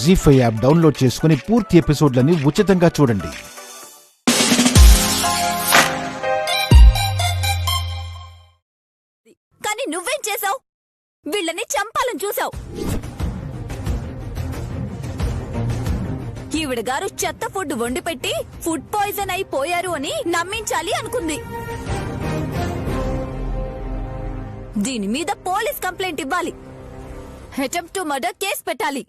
జీ5 app download చేసుకుని పూర్తి ఎపిసోడ్లని ఉచితంగా చూడండి. కానీ నువ్వేం చేసావు? వీళ్ళని చంపాలని చూసావు. ఈవిడ గారు చెత్త ఫుడ్ వండి పెట్టి ఫుడ్ పాయిజన్ అయిపోయారు అని నమ్మించాలి అనుకుంది. దీని మీద పోలీస్ కంప్లైంట్ ఇవ్వాలి. అటెంప్ట్ టు మర్డర్ కేసు పెట్టాలి.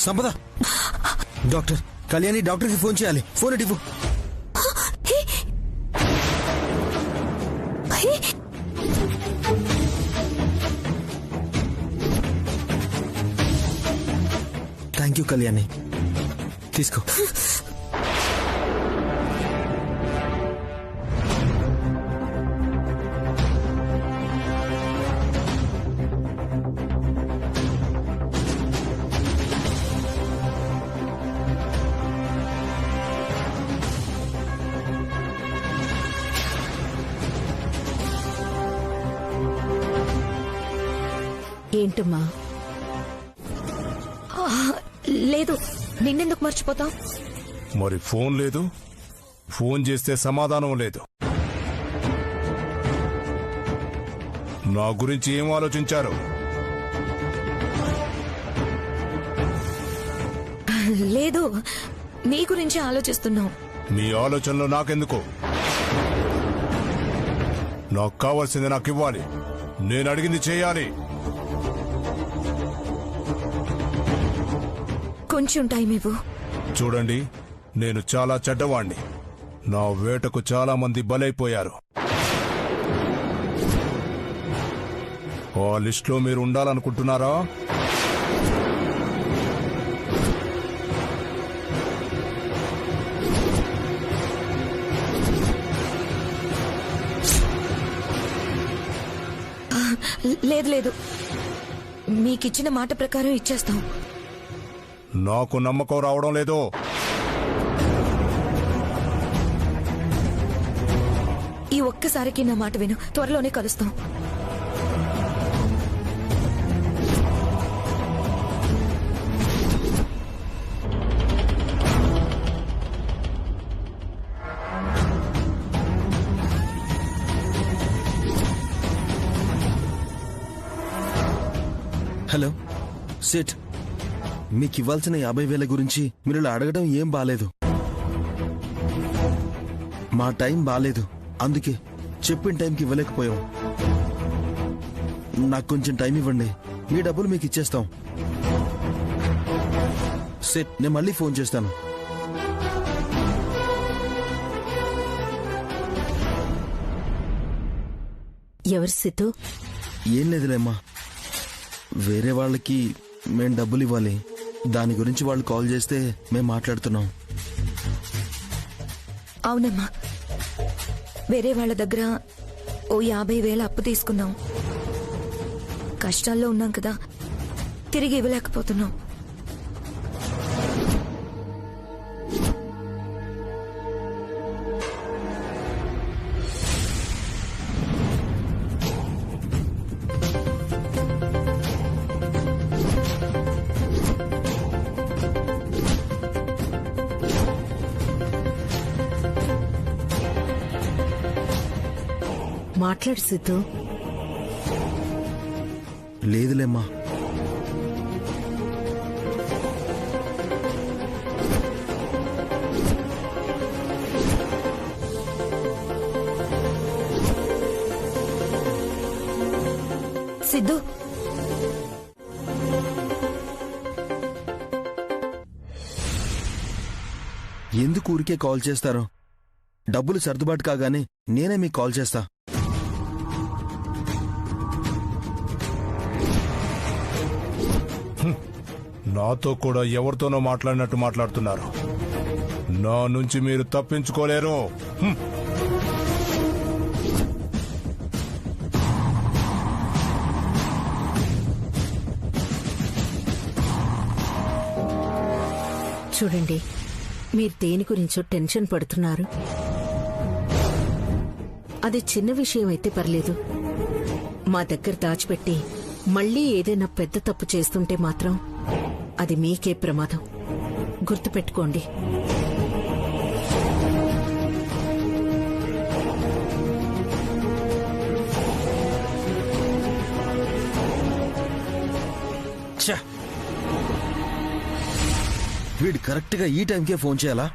సంపద, డాక్టర్ కళ్యాణి డాక్టర్కి ఫోన్ చేయాలి. ఫోన్ ఇవ్వు. థ్యాంక్ యూ కళ్యాణి, తీసుకో. ఏంటమ్మా? లేదు, నిన్నెందుకు మర్చిపోతావు? మరి ఫోన్ లేదు, ఫోన్ చేస్తే సమాధానం లేదు. నా గురించి ఏం ఆలోచించారు? లేదు, నీ గురించి ఆలోచిస్తున్నావు. మీ ఆలోచనలు నాకెందుకు? నాకు కావాల్సింది నాకు ఇవ్వాలి. నేను అడిగింది చేయాలి. కొంచెం టైం ఇవ్వు. చూడండి, నేను చాలా చెడ్డవాణ్ణి. నా వేటకు చాలా మంది బలైపోయారు. ఆ లిస్టులో మీరు ఉండాలనుకుంటున్నారా? లేదు లేదు, మీకిచ్చిన మాట ప్రకారం ఇచ్చేస్తాం. నాకు నమ్మకం రావడం లేదు. ఈ ఒక్కసారికి నా మాట విను, త్వరలోనే కలుస్తాం. హలో సేట్, మీకు ఇవ్వాల్సిన 50,000 గురించి మీరు ఇలా అడగడం ఏం బాలేదు. మా టైం బాలేదు, అందుకే చెప్పిన టైంకి ఇవ్వలేకపోయాం. నాకు కొంచెం టైం ఇవ్వండి, మీ డబ్బులు మీకు ఇచ్చేస్తాం. సెట్, నేను మళ్ళీ ఫోన్ చేస్తాను. ఎవరు సితు? ఏం లేదులేమ్మా, వేరే వాళ్ళకి మేం డబ్బులు ఇవ్వాలి. దాని గురించి వాళ్ళు కాల్ చేస్తే మేం మాట్లాడుతున్నాం. అవునమ్మా, వేరే వాళ్ళ దగ్గర ఓ 50,000 అప్పు తీసుకున్నాం. కష్టాల్లో ఉన్నాం కదా, తిరిగి ఇవ్వలేకపోతున్నాం. మాట్లాడు సిద్ధు. లేదులేమ్మా, సిద్ధు, ఎందుకు ఊరికే కాల్ చేస్తారో? డబ్బులు సర్దుబాటు కాగానే నేనే మీకు కాల్ చేస్తా. నాతో కూడా ఎవరితోనో మాట్లాడినట్టు మాట్లాడుతున్నారు. నా నుంచి మీరు తప్పించుకోలేరు. చూడండి, మీరు దేని గురించో టెన్షన్ పడుతున్నారు. అది చిన్న విషయం అయితే పర్లేదు. మా దగ్గర దాచిపెట్టి మళ్ళీ ఏదైనా పెద్ద తప్పు చేస్తుంటే మాత్రం అది మీకే ప్రమాదం. గుర్తుపెట్టుకోండి. ఛ! వీడు కరెక్ట్గా ఈ టైంకే ఫోన్ చేయాలా?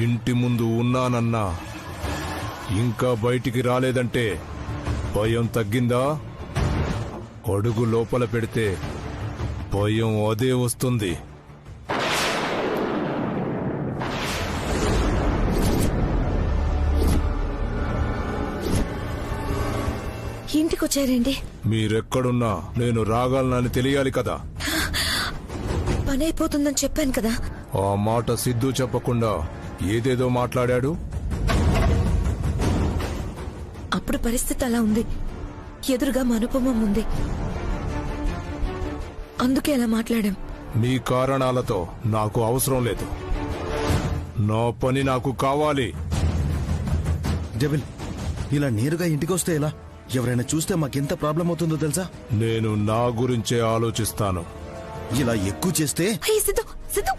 ఇంటి ముందు ఉన్నానన్నా ఇంకా బయటికి రాలేదంటే భయం తగ్గిందా? అడుగు లోపల పెడితే భయం అదే వస్తుంది. ఇంటికొచ్చారండి. మీరెక్కడున్నా నేను రాగలనని తెలియాలి కదా. పని అయిపోతుందని చెప్పాను కదా. ఆ మాట సిద్ధు చెప్పకుండా ఏదేదో మాట్లాడాడు. అప్పుడు పరిస్థితి అలా ఉంది. ఎదురుగా మా అనుపమం ఉంది. అందుకే అలా మాట్లాడాం. మీ కారణాలతో నాకు అవసరం లేదు. నా పని నాకు కావాలి. డెవిల్, ఇలా నేరుగా ఇంటికొస్తే ఎలా? ఎవరైనా చూస్తే మాకెంత ప్రాబ్లం అవుతుందో తెలుసా? నేను నా గురించే ఆలోచిస్తాను. ఇలా ఎక్కువ చేస్తే సిద్ధు, సిద్ధు,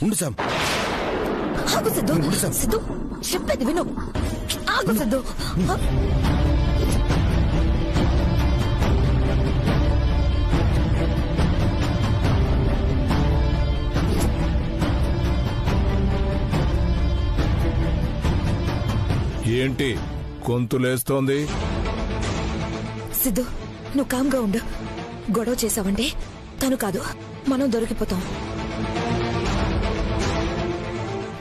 ఉండు సామ్. ఆగు సిద్ధు, సిద్ధు, చెప్పేది విను. ఆగు సిద్ధు. ఏంటి గొంతులేస్తోంది? సిద్ధు, నువ్వు కామ్గా ఉండు. గొడవ చేసావంటే తను కాదు మనం దొరికిపోతాం.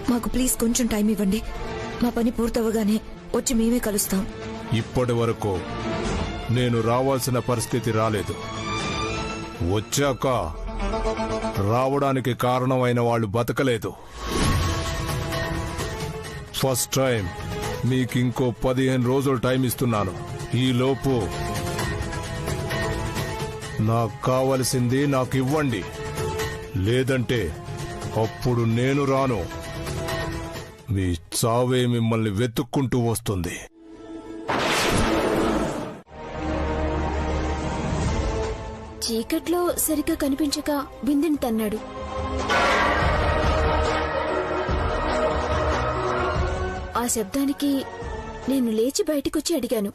మాకు ప్లీజ్ కొంచెం టైం ఇవ్వండి. మా పని పూర్తవగానే వచ్చి మేమే కలుస్తాం. ఇప్పటి వరకు నేను రావాల్సిన పరిస్థితి రాలేదు. వచ్చాక రావడానికి కారణమైన వాళ్ళు బతకలేదు. ఫస్ట్ టైం మీకింకో 15 రోజులు టైం ఇస్తున్నాను. ఈలోపు నాకు కావలసింది నాకు ఇవ్వండి. లేదంటే అప్పుడు నేను రాను. మీ చావే మిమ్మల్ని వెతుక్కుంటూ వస్తుంది. చీకట్లో సరిగ్గా కనిపించక బిందెని తన్నాడు. ఆ శబ్దానికి నేను లేచి బయటికొచ్చి అడిగాను,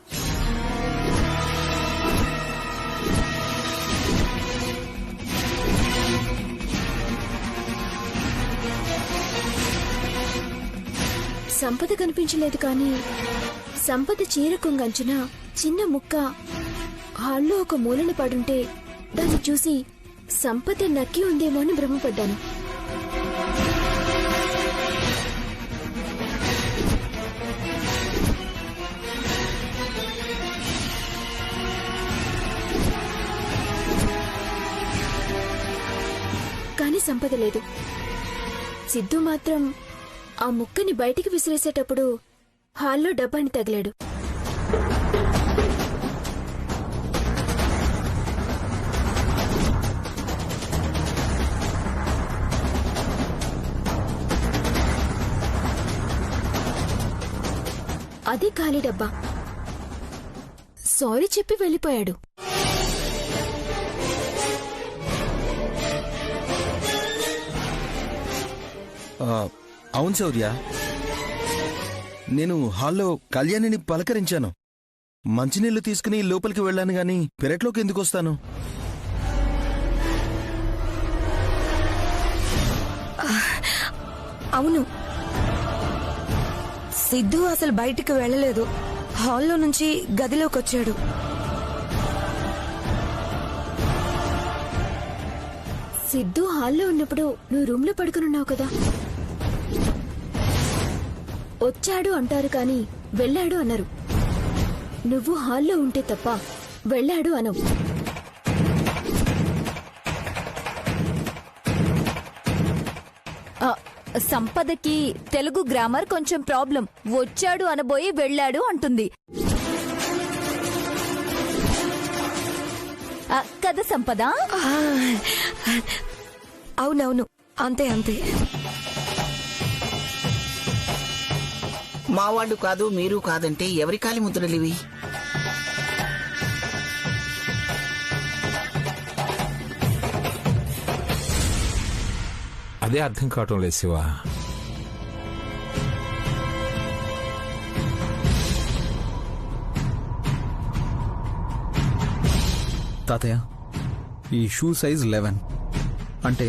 సంపద కనిపించలేదు. కానీ సంపద చీర కొంగంచున చిన్న ముక్క హాల్లో ఒక మూలన పడుంటే దాన్ని చూసి సంపద నక్కి ఉందేమో అని భ్రమపడ్డాను. కానీ సంపద లేదు. సిద్ధు మాత్రం ఆ ముక్కని బయటికి విసిరేసేటప్పుడు హాల్లో డబ్బాని తగిలాడు. అది ఖాళీ డబ్బా. సారీ చెప్పి వెళ్ళిపోయాడు. అవును శౌర్య, నేను హాల్లో కళ్యాణిని పలకరించాను. మంచినీళ్లు తీసుకుని లోపలికి వెళ్ళాను గాని పెరట్లోకి ఎందుకు వస్తాను? అవును, సిద్ధు అసలు బయటికి వెళ్ళలేదు. హాల్లో నుంచి గదిలోకి వచ్చాడు. సిద్ధు హాల్లో ఉన్నప్పుడు నువ్వు రూమ్ లో పడుకునున్నావు కదా. వచ్చాడు అంటారు కాని వెళ్ళాడు అన్నారు. నువ్వు హాల్లో ఉంటే తప్ప వెళ్ళాడు అనవు. సంపదకి తెలుగు గ్రామర్ కొంచెం ప్రాబ్లం. వచ్చాడు అనబోయి వెళ్ళాడు అంటుంది కదా సంపద? అవునవును, అంతే అంతే. మావాళ్ళు కాదు మీరు కాదంటే ఎవరి కాలి ముద్రలివి? అదే అర్థం కావటం లేదు శివ. తాతయ్య, ఈ షూ సైజ్ 11 అంటే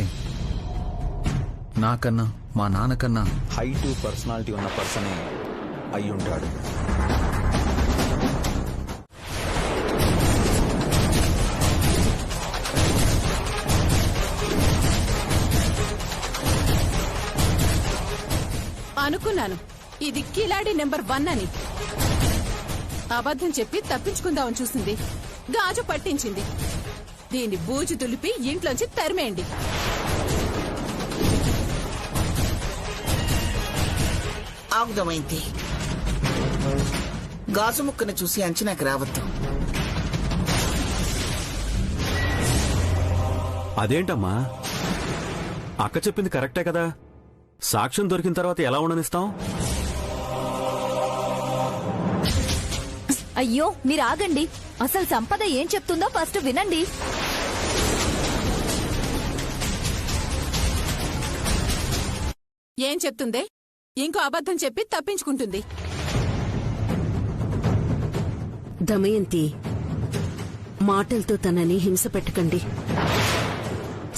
నాకన్నా మా నాన్నకన్నా హైట్ పర్సనాలిటీ ఉన్న పర్సనే అయి ఉంటాడు. అనుకున్నాను ఇది కిలాడి నెంబర్ 1 అని. అబద్ధం చెప్పి తప్పించుకుందామని చూసింది, గాజు పట్టించింది. దీన్ని బూజు దులిపి ఇంట్లోంచి తరిమేయండి. ఆగుదమైంది. గాజు ముక్కను చూసి అంచనాకి రావద్దు. అదేంటమ్మా, అక్క చెప్పింది కరెక్టే కదా. సాక్ష్యం దొరికిన తర్వాత ఎలా ఉండనిస్తాం? అయ్యో మీరు ఆగండి. అసలు సంపద ఏం చెప్తుందో ఫస్ట్ వినండి. ఏం చెప్తుందే? ఇంకో అబద్ధం చెప్పి తప్పించుకుంటుంది. దమయంతి, మాటలతో తనని హింస పెట్టకండి.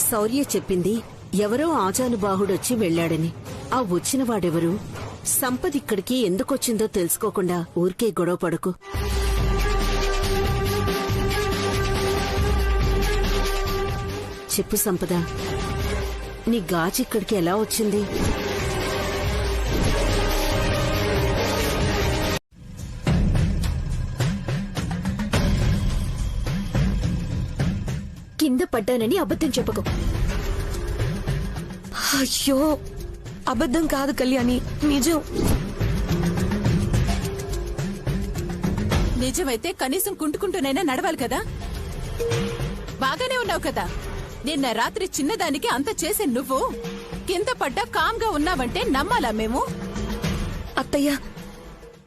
శౌర్య చెప్పింది ఎవరో ఆజానుబాహుడొచ్చి వెళ్లాడని. ఆ వచ్చిన వాడెవరు? సంపద ఇక్కడికి ఎందుకొచ్చిందో తెలుసుకోకుండా ఊరికే గొడవ పడకు. చెప్పు సంపద, నీ గాజు ఇక్కడికి ఎలా వచ్చింది? కింద పడ్డానని అబద్ధం చెప్పకు. అయ్యో, అబద్ధం కాదు కళ్యాణి, నిజం. నిజమైతే కనీసం కుంటుకుంటూనైనా నడవాలి కదా. బాగానే ఉన్నావు కదా. నిన్న రాత్రి చిన్నదానికి అంత చేసే నువ్వు కింద పడ్డా కామ్గా ఉన్నావంటే నమ్మాలా మేము? అత్తయ్య,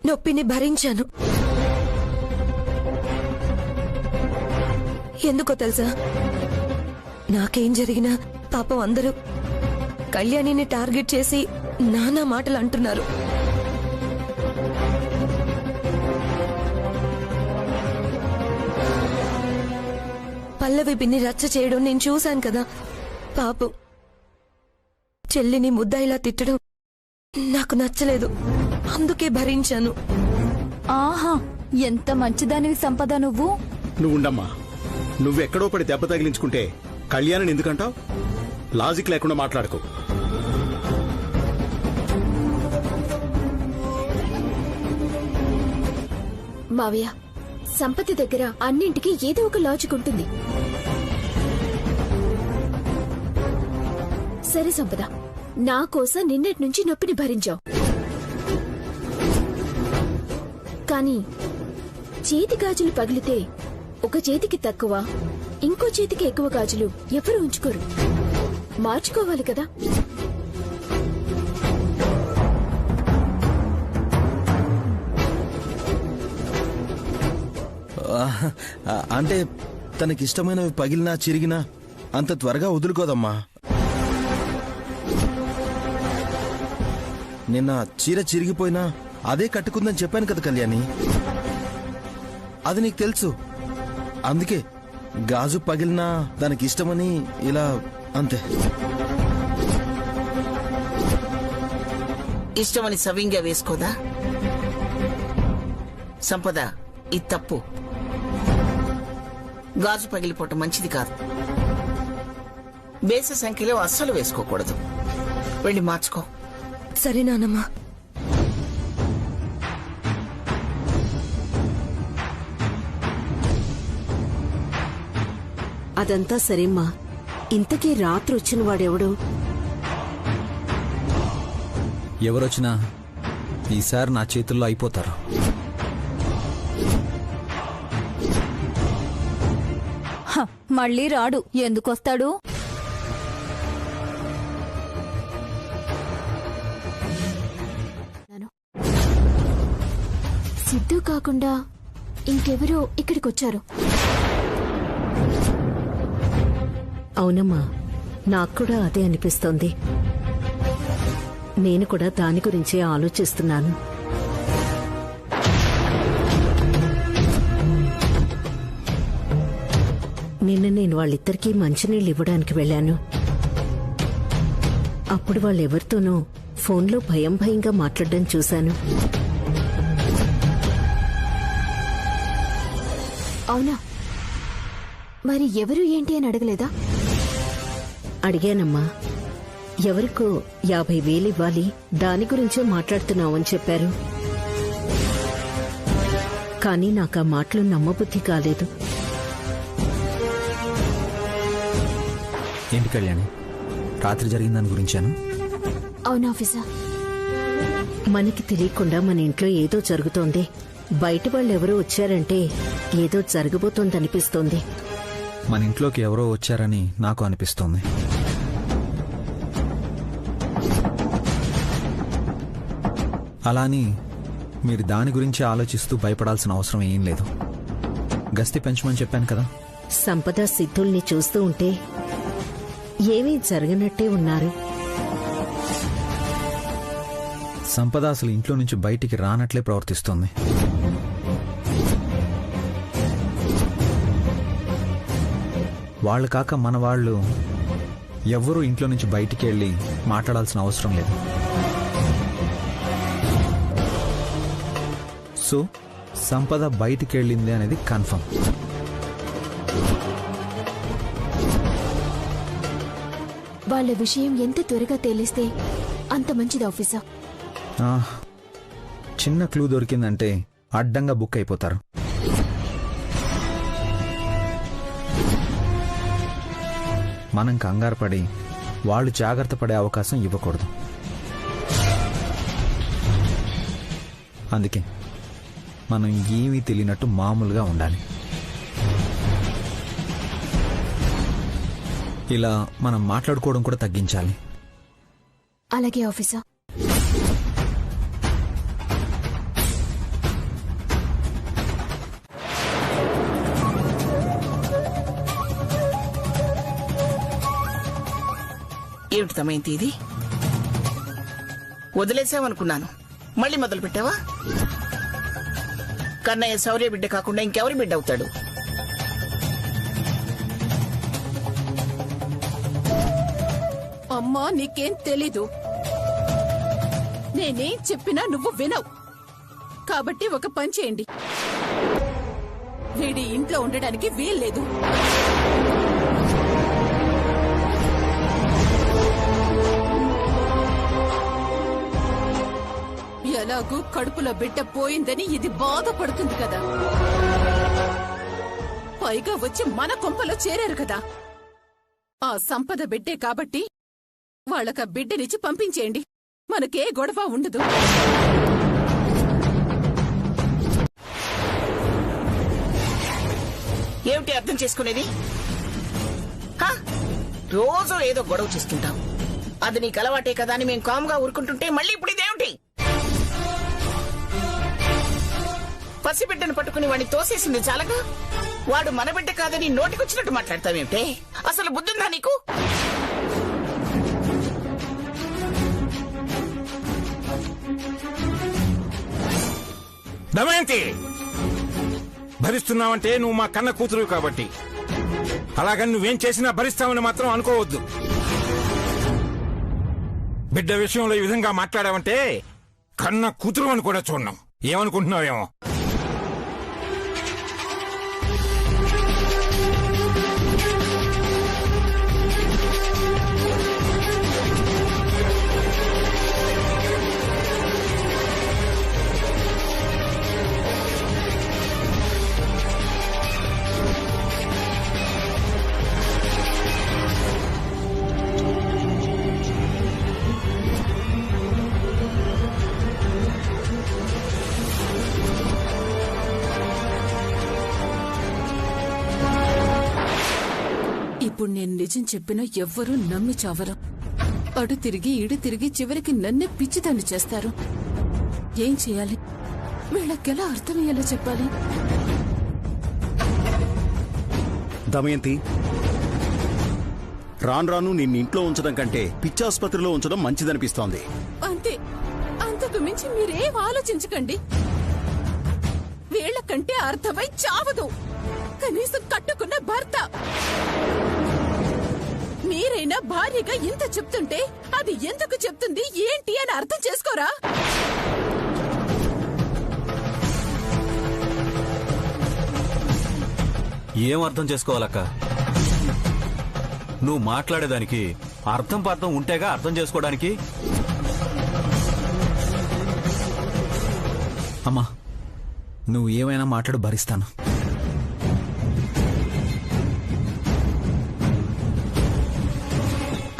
నొప్పిని భరించాను. ఎందుకో తెలుసా, నాకేం జరిగినా పాపం అందరూ కళ్యాణిని టార్గెట్ చేసి నానా మాటలు అంటున్నారు. పల్లవి పిన్ని రచ్చ చేయడం నేను చూశాను కదా. పాపం చెల్లిని ముద్దాయిలా తిట్టడం నాకు నచ్చలేదు, అందుకే భరించాను. ఆహా, ఎంత మంచిదానివి సంపద నువ్వు. నువ్వుండమ్మా, నువ్వెక్కడో పడి దెబ్బ తగిలించుకుంటే కళ్యాణిని ఎందుకంటావు? లాజిక్ లేకుండా మాట్లాడుకో. మావయ్య, సంపత్తి దగ్గర అన్నింటికి ఏదో ఒక లాజిక్ ఉంటుంది. సరే సంపద, నా కోసం నిన్నటి నుంచి నొప్పిని భరించావు. కానీ చేతి గాజులు పగిలితే ఒక చేతికి తక్కువ, ఇంకో చేతికి ఎక్కువ గాజులు ఎవరు ఉంచుకోరు. మార్చుకోవాలి కదా. అంటే తనకిష్టమైనవి పగిలినా చిరిగినా అంత త్వరగా వదులుకోదమ్మా. నిన్న చీర చిరిగిపోయినా అదే కట్టుకుందని చెప్పాను కదా కళ్యాణి. అది నీకు తెలుసు. అందుకే గాజు పగిలినా తనకిష్టమని ఇలా అంతే. ఇష్టమని సవ్యంగా వేసుకోదా? సంపద, ఇది తప్పు. గాజు పగిలిపోవటం మంచిది కాదు. బేస సంఖ్యలో అస్సలు వేసుకోకూడదు. వెళ్ళి మార్చుకో. సరే నానమ్మా. అదంతా సరేమ్మా. ఇంతకీ రాత్రి వచ్చిన వాడెవడు? ఎవరొచ్చినా ఈసారి నా చేతుల్లో అయిపోతారు. మళ్ళీ రాడు. ఎందుకొస్తాడు? సిద్ధు కాకుండా ఇంకెవరో ఇక్కడికొచ్చారు. అవునమ్మా, నాకు కూడా అదే అనిపిస్తోంది. నేను కూడా దాని గురించే ఆలోచిస్తున్నాను. నిన్న నేను వాళ్ళిద్దరికీ మంచినీళ్ళు ఇవ్వడానికి వెళ్ళాను. అప్పుడు వాళ్ళెవరితోనో ఫోన్లో భయంగా మాట్లాడడం చూశాను. అవునా? మరి ఎవరు ఏంటి అని అడగలేదా? అడిగానమ్మా. ఎవరికో 50,000 ఇవ్వాలి, దాని గురించే మాట్లాడుతున్నావని చెప్పారు. కానీ నాకు ఆ మాటలు నమ్మబుద్ధి కాలేదు. ఏంటి కళ్యాణి, రాత్రి జరిగిన దాని గురించాను? అవునా ఆఫీసర్? మనకి తెలియకుండా మన ఇంట్లో ఏదో జరుగుతోంది. బయట వాళ్ళెవరో వచ్చారంటే ఏదో జరగబోతోందనిపిస్తోంది. మన ఇంట్లోకి ఎవరో వచ్చారని నాకు అనిపిస్తోంది. అలాని మీరు దాని గురించి ఆలోచిస్తూ భయపడాల్సిన అవసరం ఏం లేదు. గస్తీ పెంచమని చెప్పాను కదా. సంపద సిద్ధుల్ని చూస్తూ ఉంటే ఏమీ జరగనట్టే ఉన్నారు. సంపద అసలు ఇంట్లో నుంచి బయటికి రానట్లే ప్రవర్తిస్తోంది. వాళ్ళు కాక మన వాళ్ళు ఎవ్వరూ ఇంట్లో నుంచి బయటికి వెళ్ళి మాట్లాడాల్సిన అవసరం లేదు. సో సంపద బయటికి వెళ్ళింది అనేది కన్ఫర్మ్. వాళ్ళ విషయం ఎంత త్వరగా తేలిస్తే అంత మంచిది ఆఫీసర్. చిన్న క్లూ దొరికిందంటే అడ్డంగా బుక్ అయిపోతారు. మనం కంగారు పడి వాళ్ళు జాగ్రత్త పడే అవకాశం ఇవ్వకూడదు. అందుకే మనం ఏమీ తెలియనట్టు మామూలుగా ఉండాలి. ఇలా మనం మాట్లాడుకోవడం కూడా తగ్గించాలి. అలాగే ఆఫీసర్. ఏమిటి తమైంది ఇది? వదిలేసావనుకున్నాను, మళ్ళీ మొదలు పెట్టావా? కన్నయ్య శౌర్య బిడ్డ కాకుండా ఇంకెవరి బిడ్డ అవుతాడు? అమ్మా, నీకేం తెలీదు. నేనేం చెప్పినా నువ్వు వినవు. కాబట్టి ఒక పని చేయండి, వీడి ఇంట్లో ఉండడానికి వీల్లేదు. ఎలాగూ కడుపులో బిడ్డ పోయిందని ఇది బాధపడుతుంది కదా. పైగా వచ్చి మన కొంపలో చేరారు కదా. ఆ సంపద బిడ్డే కాబట్టి వాళ్ళక బిడ్డనిచ్చి పంపించేయండి. మనకే గొడవ ఉండదు. ఏమిటి అర్థం చేసుకునేది? రోజు ఏదో గొడవ చేస్తుంటాం. అది నీకు అలవాటే కదా అని మేము కామ్గా ఊరుకుంటుంటే మళ్ళీ ఇప్పుడు ఇదేమిటి? పసిబిడ్డను పట్టుకుని వాడిని తోసేసింది చాలగా వాడు మన బిడ్డ కాదని నోటికొచ్చినట్టు మాట్లాడతావేమిటే? అసలు బుద్ధుందా నీకు? దమయంతి, భరిస్తున్నావంటే నువ్వు మా కన్న కూతురు కాబట్టి, అలాగని నువ్వేం చేసినా భరిస్తావని మాత్రం అనుకోవద్దు. బిడ్డ విషయంలో ఈ విధంగా మాట్లాడావంటే కన్న కూతురు అని కూడా చూడన్నాం. ఏమనుకుంటున్నావేమో. ఇప్పుడు నేను నిజం చెప్పినా ఎవ్వరూ నమ్మి చావరు. అడు తిరిగి ఇడు తిరిగి చివరికి నన్నే పిచ్చిదాన్ని చేస్తారు. ఏం చేయాలి? వీళ్ళకెలా అర్థమయ్యేలా చెప్పాలి? దమయంతి, రాను రాను నిన్ను ఇంట్లో ఉంచడం కంటే పిచ్చాసుపత్రిలో ఉంచడం మంచిదనిపిస్తోంది. అంతే, అంతకు మించి మీరేం ఆలోచించకండి. వీళ్ళకంటే అర్థమై చావదు. కనీసం కట్టుకున్న భర్త. మీరైనా భార్యగా ఇంత చెప్తుంటే అది ఎందుకు చెప్తుంది ఏంటి అని అర్థం చేసుకోరా? ఏం అర్థం చేసుకోవాలక్క? నువ్వు మాట్లాడేదానికి అర్థం పార్థం ఉంటేగా అర్థం చేసుకోవడానికి. అమ్మా, నువ్వు ఏమైనా మాట్లాడు, భరిస్తాను.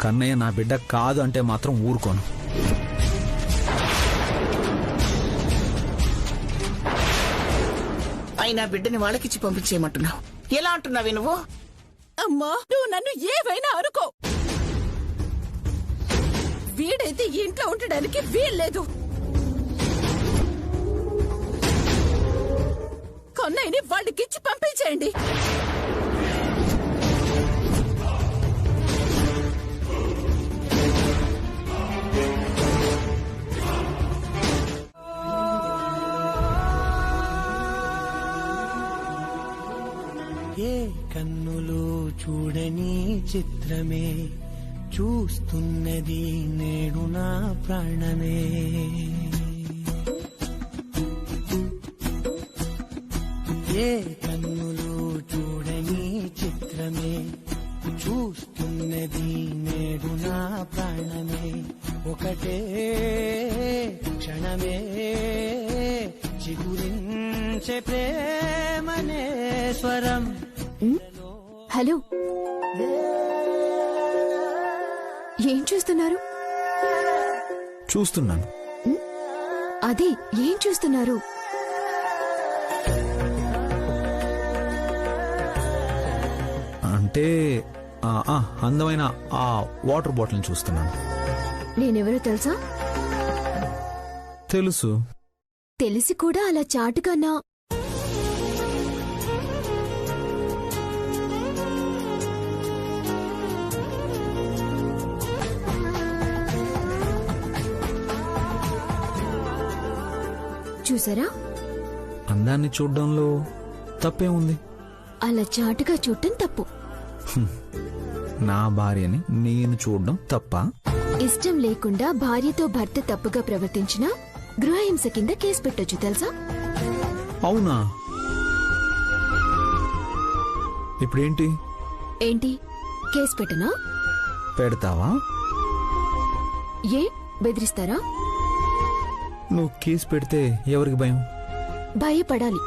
కన్నయ్య నా బిడ్డ కాదు అంటే మాత్రం ఊరుకోను. అయినా బిడ్డని వాళ్ళకిచ్చి పంపించేయమంటున్నావు. ఎలా అంటున్నావే నువ్వు? అమ్మా, నువ్వు నన్ను ఏవైనా అనుకో. వీడైతే ఇంట్లో ఉండడానికి వీల్లేదు. కన్నయ్యని వాళ్ళకిచ్చి పంపించేయండి. ఏ కన్నులు చూడని చిత్రమే చూస్తున్నది నేడు నా ప్రాణమే. ఏ కన్నులు చూడని చిత్రమే చూస్తున్నది నేడు నా ప్రాణమే. ఒకటే క్షణమే చిగురించే ప్రేమనే స్వరం. హలో, ఏం చూస్తున్నారు? చూస్తున్నాను. అదే, ఏం చూస్తున్నారు? అంటే అందమైన ఆ వాటర్ బాటిల్ చూస్తున్నాను. నేనెవరో తెలుసా? తెలుసు. తెలిసి కూడా అలా చాటుగా నా చూసారా? అందాన్ని చూడడంలో తప్పే ఉంది. అలా చాటుగా చూడటం తప్పు. నా భార్యని నేను చూడడం తప్ప? ఇష్టం లేకుండా భార్యతో భర్త తప్పుగా ప్రవర్తించినా గృహహింస కింద కేసు పెట్టొచ్చు తెలుసా? అవునా? ఇప్పుడేంటి? ఏంటి, కేసు పెట్టనా? పెడతావా? ఏ బెదిరిస్తారా? నువ్వు కేసు పెడితే ఎవరికి భయం? భయపడాలి.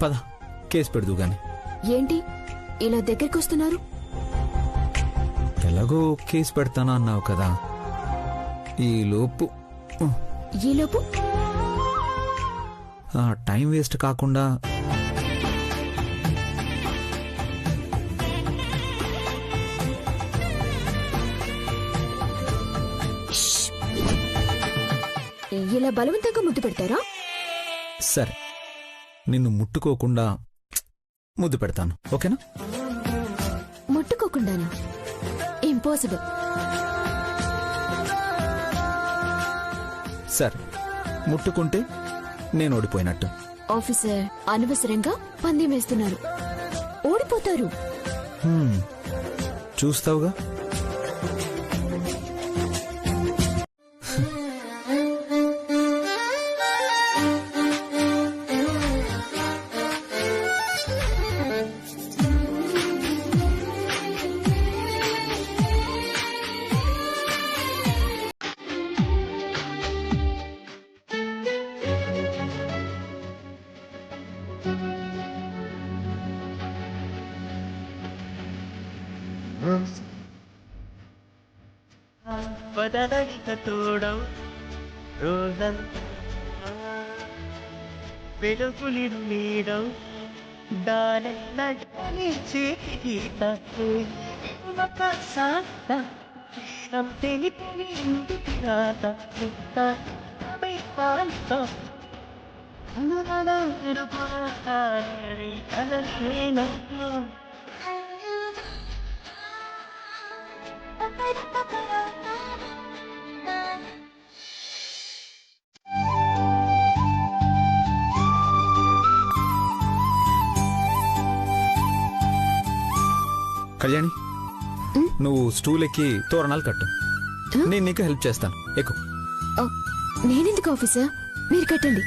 పద, కేసు పెడదు గాని. ఏంటి ఇలా దగ్గరికొస్తున్నారు? ఎలాగో కేసు పెడతానా అన్నావు కదా, ఈలోపు టైం వేస్ట్ కాకుండా ఇలా బలవంతంగా ముద్దు పెడతారా? సరే, నిన్ను ముట్టుకోకుండా ముద్దు పెడతాను, ఓకేనా? ముట్టుకోకుండానా? ఇంపాసిబుల్. సరే, ముట్టుకుంటే నేను ఓడిపోయినట్టు. ఆఫీసర్ అనవసరంగా పందెం వేస్తున్నారు. ఓడిపోతారు. చూస్తావుగా. పదనడిక తోడవు రోజంతా వెలుగులిడు నీడవు దాని చేతి తెలిపి కళ్యాణి, నువ్వు స్టూల్ ఎక్కి తోరణాలు కట్టు. నేను నీకు హెల్ప్ చేస్తాను. ఎక్కు. నేనెందుకు ఆఫీసర్? మీరు కట్టండి.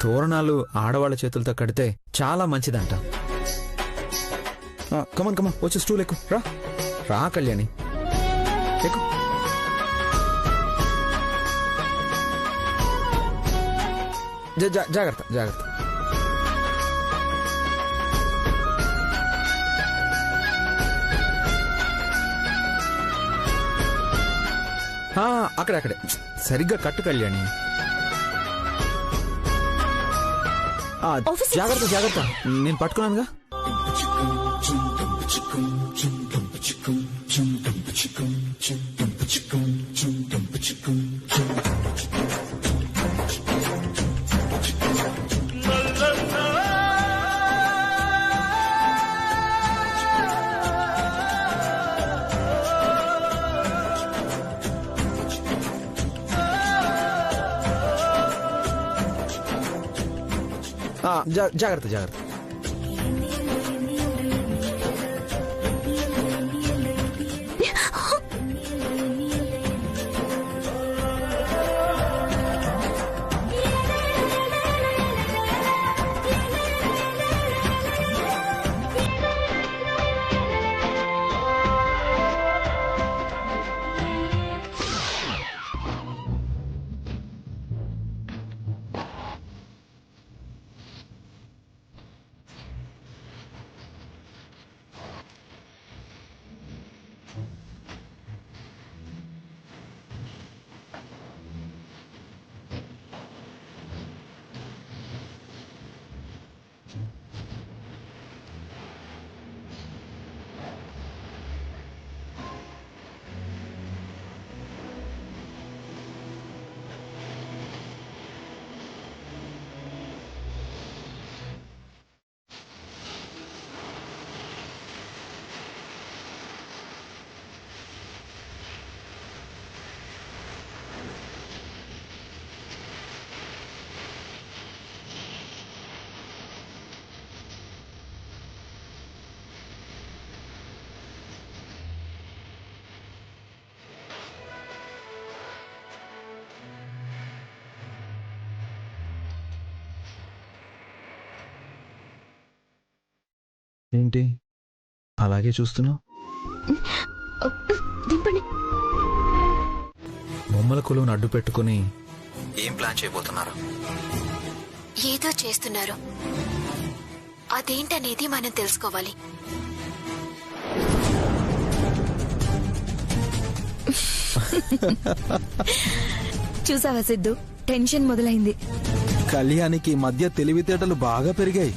తోరణాలు ఆడవాళ్ళ చేతులతో కడితే చాలా మంచిదంట. కమన్ కమన్, వచ్చి స్టూల్ ఎక్కు. రా రా కళ్యాణి, ఎక్కు. జాగ్రత్త జాగ్రత్త. అక్కడే సరిగ్గా కట్టు కళ్యాణి. జాగ్రత్త జాగ్రత్త, నేను పట్టుకున్నానుగా. జాగ్రత్త జాగ్రత్త. ఏంటి అలాగే చూస్తున్నావు? బొమ్మల కొలువును అడ్డు పెట్టుకుని ఏం ప్లాన్ చేయబోతున్నారు? ఏదో చేస్తున్నారు. అదేంటనేది మనం తెలుసుకోవాలి. చూసావా సిద్ధు, టెన్షన్ మొదలైంది. కళ్యాణికి మధ్య తెలివితేటలు బాగా పెరిగాయి.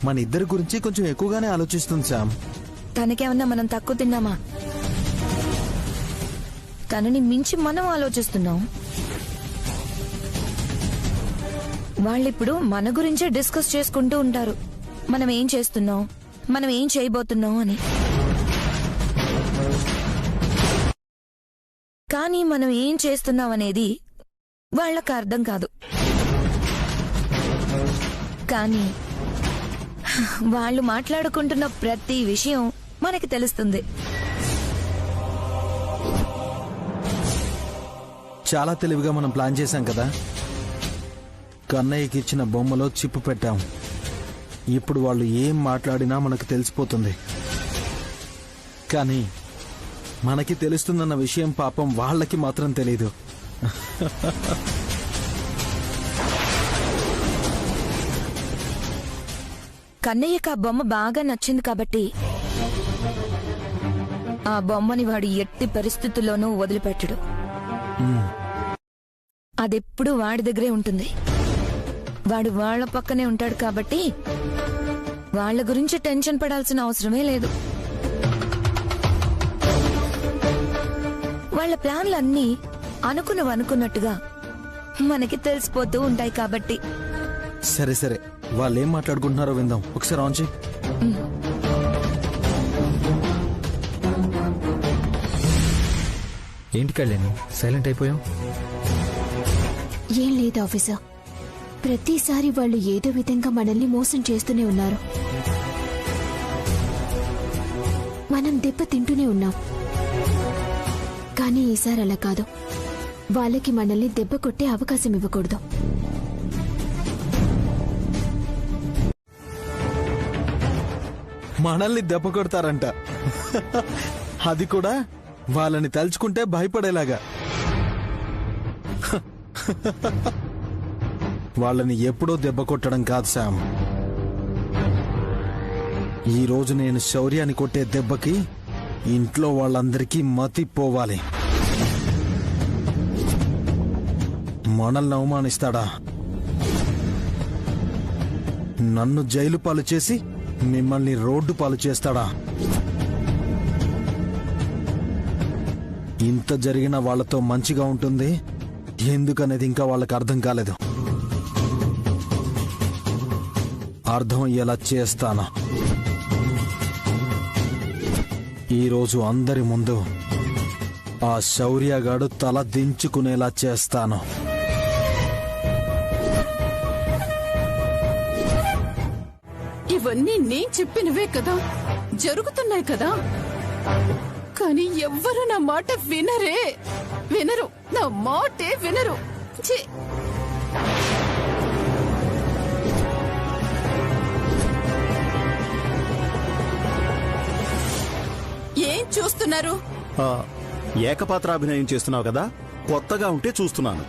మన ఇద్దరి గురించి కొంచెం ఎక్కువగానే ఆలోచిస్తుంది శామ్. తనకేమన్నా మనం తక్కువ తిన్నామా? తనని మించి మనం ఆలోచిస్తున్నాం. వాళ్ళిప్పుడు మన గురించే డిస్కస్ చేసుకుంటూ ఉంటారు. మనం ఏం చేస్తున్నాం, మనం ఏం చేయబోతున్నాం అని. కానీ మనం ఏం చేస్తున్నాం అనేది వాళ్ళకు అర్థం కాదు. కానీ వాళ్ళు మాట్లాడుకుంటున్న ప్రతి విషయం మనకి తెలుస్తుంది. చాలా తెలివిగా మనం ప్లాన్ చేశాం కదా. కన్నయ్యకి ఇచ్చిన బొమ్మలో చిప్పు పెట్టాం. ఇప్పుడు వాళ్ళు ఏం మాట్లాడినా మనకు తెలిసిపోతుంది. కానీ మనకి తెలుస్తుందన్న విషయం పాపం వాళ్ళకి మాత్రం తెలీదు. కన్నయ్యకు ఆ బొమ్మ బాగా నచ్చింది కాబట్టి ఆ బొమ్మని వాడు ఎట్టి పరిస్థితుల్లోనూ వదిలిపెట్టడు. అదెప్పుడు వాడి దగ్గరే ఉంటుంది. వాడు వాళ్ల పక్కనే ఉంటాడు కాబట్టి వాళ్ల గురించి టెన్షన్ పడాల్సిన అవసరమే లేదు. వాళ్ల ప్లాన్లన్నీ అనుకున్నట్టుగా మనకి తెలిసిపోతూ ఉంటాయి కాబట్టి. సరే సరే, వాళ్ళు ఏం మాట్లాడుకుంటున్నారో విందాం. ఒకసారి ఆన్ చేయి. ఏంటి కళ్యాణి సైలెంట్ అయిపోయాం? ఏం లేదు ఆఫీసర్, ప్రతిసారి వాళ్ళు ఏదో విధంగా మనల్ని మోసం చేస్తూనే ఉన్నారు. మనం దెబ్బ తింటూనే ఉన్నాం. కానీ ఈసారి అలా కాదు. వాళ్ళకి మనల్ని దెబ్బ కొట్టే అవకాశం ఇవ్వకూడదు. మనల్ని దెబ్బ కొడతారంట. అది కూడా వాళ్ళని తలుచుకుంటే భయపడేలాగా. వాళ్ళని ఎప్పుడో దెబ్బ కొట్టడం కాదు శామ్. ఈ రోజు నేను శౌర్యాన్ని కొట్టే దెబ్బకి ఇంట్లో వాళ్ళందరికీ మతి పోవాలి. మనల్ని అవమానిస్తాడా? నన్ను జైలు పాలు చేసి మిమ్మల్ని రోడ్డు పాలు చేస్తాడా? ఇంత జరిగిన వాళ్లతో మంచిగా ఉంటుంది ఎందుకనేది ఇంకా వాళ్ళకి అర్థం కాలేదు. అర్థం ఎలా చేస్తానా? ఈరోజు అందరి ముందు ఆ శౌర్యగాడు తల దించుకునేలా చేస్తాను. ఇవన్నీ నేను చెప్పినవే కదా, జరుగుతున్నాయి కదా. కానీ ఎవ్వరు నా మాట వినరు. నా మాటే వినరు. ఛీ! ఏం చూస్తున్నారు? ఏకపాత్రాభినయం చేస్తున్నావు కదా, కొత్తగా ఉంటే చూస్తున్నాను.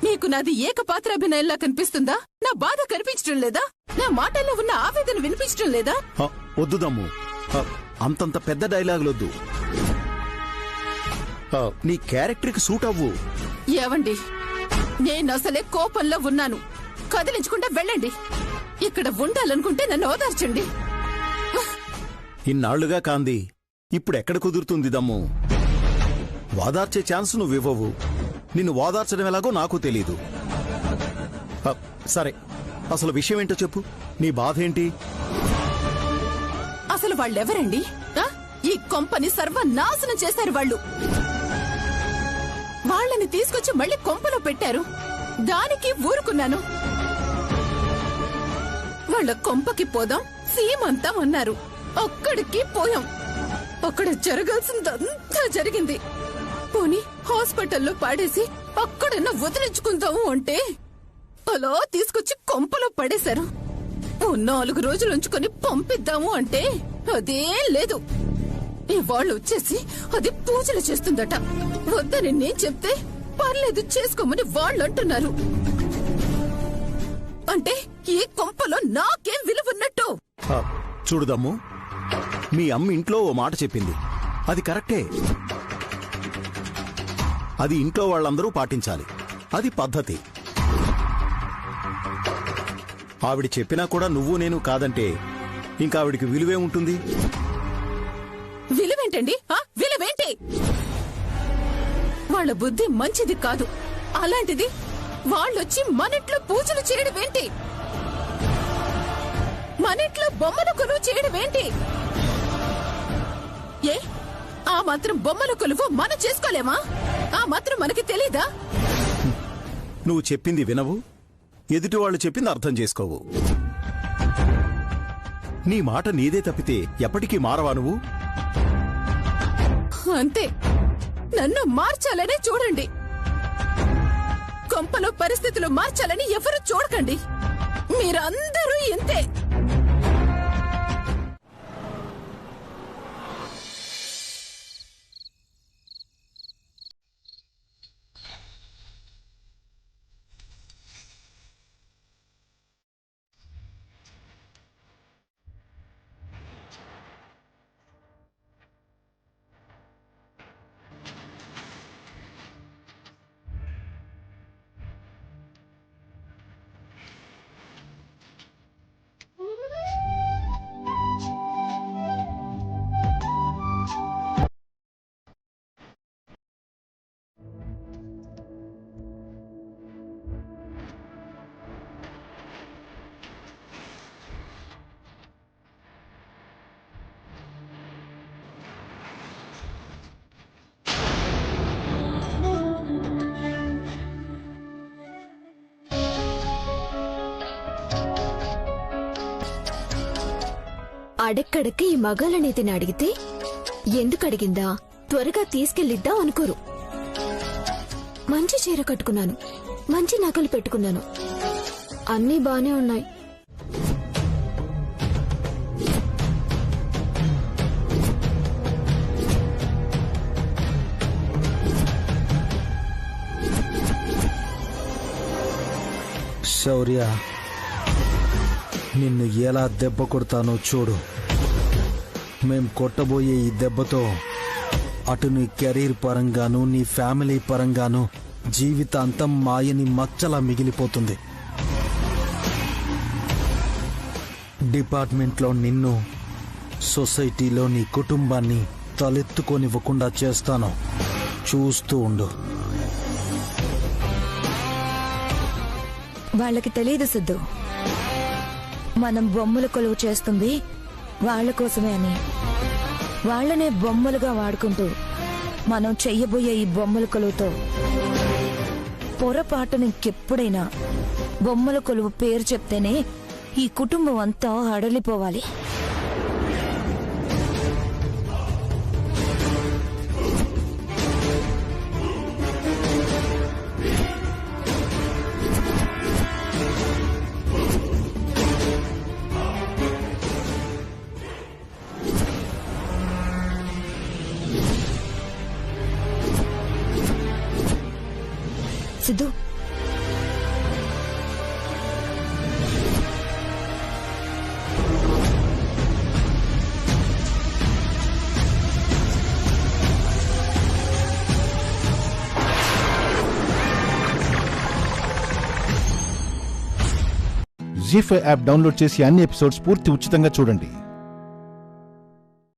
నీకు నాది ఏకపాత్రాభినయంలా కనిపిస్తుందా? నా బాధ కనిపించడం లేదా? నా మాటల్లో ఉన్న ఆవేదన వినిపించడం లేదా? వద్దు దమ్ము, అంతంత పెద్ద డైలాగులొద్దు. నీ క్యారెక్టర్ కి సూట్ అవ్వు. ఏవండి, నేనసలే కోపంలో ఉన్నాను. కదిలించకుండా వెళ్ళండి. ఇక్కడ ఉండాలనుకుంటే నన్ను ఓదార్చండి. ఇన్నాళ్లుగా కాంది, ఇప్పుడెక్కడ కుదురుతుంది దమ్ము? వాదార్చే ఛాన్స్ నువ్వివ్వవు. నిన్ను ఓదార్చడం ఎలాగో నాకు తెలీదు. సరే, అసలు విషయం ఏంటో చెప్పు. నీ బాధ ఏంటి? అసలు వాళ్ళెవరండి? ఈ కొంపని సర్వనాశనం చేశారు వాళ్ళు. వాళ్ళని తీసుకొచ్చి మళ్ళీ కొంపలో పెట్టారు. దానికి ఊరుకున్నాను. వాళ్ళ కొంపకి పోదాం, సీమంతం అన్నారు. అక్కడికి పోయాం. అక్కడ జరగాల్సిందంతా జరిగింది. పోనీ హాస్పిటల్లో పాడేసి అక్కడన్నా వదిలించుకుందాము అంటే అలా తీసుకొచ్చి కొంపలో పడేశారు. 4 రోజులు ఉంచుకొని పంపిద్దాము అంటే అదేం లేదు. వాళ్ళు వచ్చేసి అది పూజలు చేస్తుందట. వద్దని నేను చెప్తే పర్లేదు చేసుకోమని వాళ్ళు అంటున్నారు. అంటే ఈ కొంపలో నాకేం విలువన్నట్టు? చూడుదమ్ము, మీ అమ్మ ఇంట్లో ఓ మాట చెప్పింది. అది కరెక్టే. అది ఇంట్లో వాళ్ళందరూ పాటించాలి. అది పద్ధతి. ఆవిడ చెప్పినా కూడా నువ్వు నేను కాదంటే ఇంకా ఆవిడికి విలువే ఉంటుంది. విలువేంటండి? విలువేంటి? వాళ్ళ బుద్ధి మంచిది కాదు. అలాంటిది వాళ్ళొచ్చి మనింట్లో పూజలు చేయడం ఏంటి? మనింట్లో బొమ్మల కొలువు చేయడం ఏంటి? ఏ ఆ మాత్రం బొమ్మల కొలువు మనం చేసుకోలేమా? ఆ మాత్రం మనకి తెలీదా? నువ్వు చెప్పింది వినవు, ఎదుటి వాళ్ళు చెప్పింది అర్థం చేసుకోవు. నీ మాట నీదే తప్పితే ఎప్పటికీ మారవా నువ్వు? అంతే, నన్ను మార్చాలనే చూడండి. కొంపలో పరిస్థితులు మార్చాలని ఎవరు చూడకండి. మీరందరూ ఇంతే. అడక్కడక్క ఈ మగాలనేతిని అడిగితే ఎందుకు అడిగిందా, త్వరగా తీసుకెళ్ళిద్దాం అనుకోరు. మంచి చీర కట్టుకున్నాను, మంచి నగలు పెట్టుకున్నాను, అన్నీ బానే ఉన్నాయి. శౌర్య, నిన్ను ఎలా దెబ్బ కొడతానో చూడు. మేం కొట్టబోయే ఈ దెబ్బతో అటు నీ కెరీర్ పరంగాను, నీ ఫ్యామిలీ పరంగాను జీవితాంతం మాయని మచ్చలా మిగిలిపోతుంది. డిపార్ట్మెంట్లో నిన్ను, సొసైటీలో నీ కుటుంబాన్ని తలెత్తుకోనివ్వకుండా చేస్తాను. చూస్తూ ఉండు. వాళ్ళకి తెలియదు సిద్ధు, మనం బొమ్మల కొలువు చేస్తుంది వాళ్ళ కోసమే అని. వాళ్ళనే బొమ్మలుగా వాడుకుంటూ మనం చెయ్యబోయే ఈ బొమ్మల కొలువుతో పొరపాటున ఇంకెప్పుడైనా బొమ్మల కొలువు పేరు చెప్తేనే ఈ కుటుంబం అంతా హడలిపోవాలి. సిద్ధు, జీ5 యాప్ డౌన్లోడ్ చేసి అన్ని ఎపిసోడ్స్ పూర్తి ఉచితంగా చూడండి.